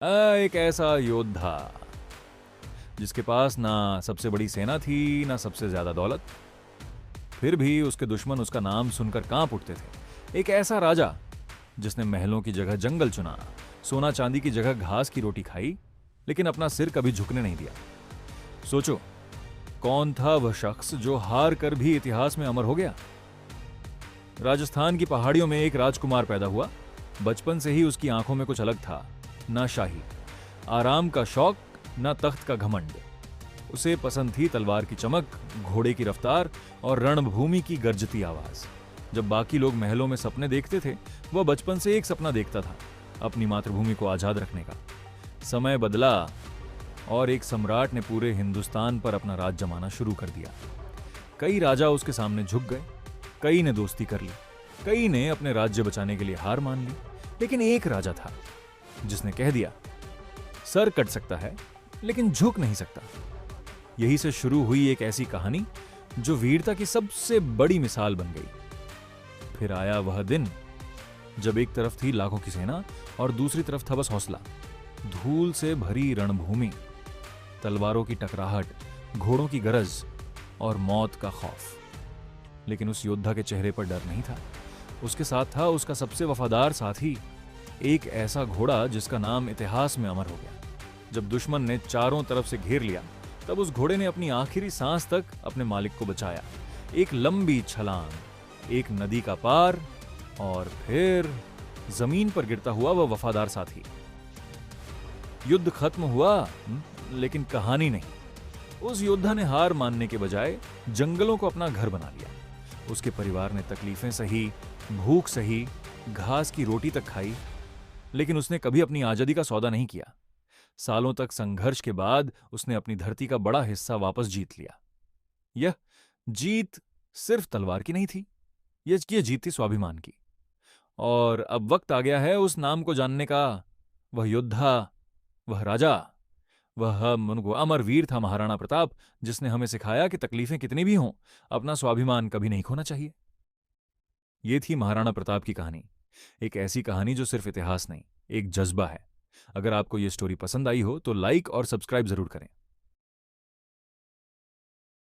एक ऐसा योद्धा जिसके पास ना सबसे बड़ी सेना थी ना सबसे ज्यादा दौलत, फिर भी उसके दुश्मन उसका नाम सुनकर कांप उठते थे। एक ऐसा राजा जिसने महलों की जगह जंगल चुना, सोना चांदी की जगह घास की रोटी खाई, लेकिन अपना सिर कभी झुकने नहीं दिया। सोचो, कौन था वह शख्स जो हार कर भी इतिहास में अमर हो गया? राजस्थान की पहाड़ियों में एक राजकुमार पैदा हुआ। बचपन से ही उसकी आंखों में कुछ अलग था, ना शाही आराम का शौक, ना तख्त का घमंड। उसे पसंद थी तलवार की चमक, घोड़े की रफ्तार और रणभूमि की गरजती आवाज। जब बाकी लोग महलों में सपने देखते थे, वह बचपन से एक सपना देखता था, अपनी मातृभूमि को आजाद रखने का। समय बदला और एक सम्राट ने पूरे हिंदुस्तान पर अपना राज जमाना शुरू कर दिया। कई राजा उसके सामने झुक गए, कई ने दोस्ती कर ली, कई ने अपने राज्य बचाने के लिए हार मान ली। लेकिन एक राजा था जिसने कह दिया, सर कट सकता है लेकिन झुक नहीं सकता। यही से शुरू हुई एक ऐसी कहानी जो वीरता की सबसे बड़ी मिसाल बन गई। फिर आया वह दिन जब एक तरफ थी लाखों की सेना और दूसरी तरफ था बस हौसला। धूल से भरी रणभूमि, तलवारों की टकराहट, घोड़ों की गरज और मौत का खौफ। लेकिन उस योद्धा के चेहरे पर डर नहीं था। उसके साथ था उसका सबसे वफादार साथी, एक ऐसा घोड़ा जिसका नाम इतिहास में अमर हो गया। जब दुश्मन ने चारों तरफ से घेर लिया, तब उस घोड़े ने अपनी आखिरी सांस तक अपने मालिक को बचाया। एक लंबी छलांग, एक नदी का पार और फिर जमीन पर गिरता हुआ वह वफादार साथी। युद्ध खत्म हुआ, लेकिन कहानी नहीं। उस योद्धा ने हार मानने के बजाय जंगलों को अपना घर बना लिया। उसके परिवार ने तकलीफें सही, भूख सही, घास की रोटी तक खाई, लेकिन उसने कभी अपनी आजादी का सौदा नहीं किया। सालों तक संघर्ष के बाद उसने अपनी धरती का बड़ा हिस्सा वापस जीत लिया। यह जीत सिर्फ तलवार की नहीं थी, यह जीत थी स्वाभिमान की। और अब वक्त आ गया है उस नाम को जानने का। वह योद्धा, वह राजा, वह अमर वीर था महाराणा प्रताप, जिसने हमें सिखाया कि तकलीफें कितनी भी हों, अपना स्वाभिमान कभी नहीं खोना चाहिए। यह थी महाराणा प्रताप की कहानी। एक ऐसी कहानी जो सिर्फ इतिहास नहीं, एक जज्बा है। अगर आपको यह स्टोरी पसंद आई हो तो लाइक और सब्सक्राइब जरूर करें।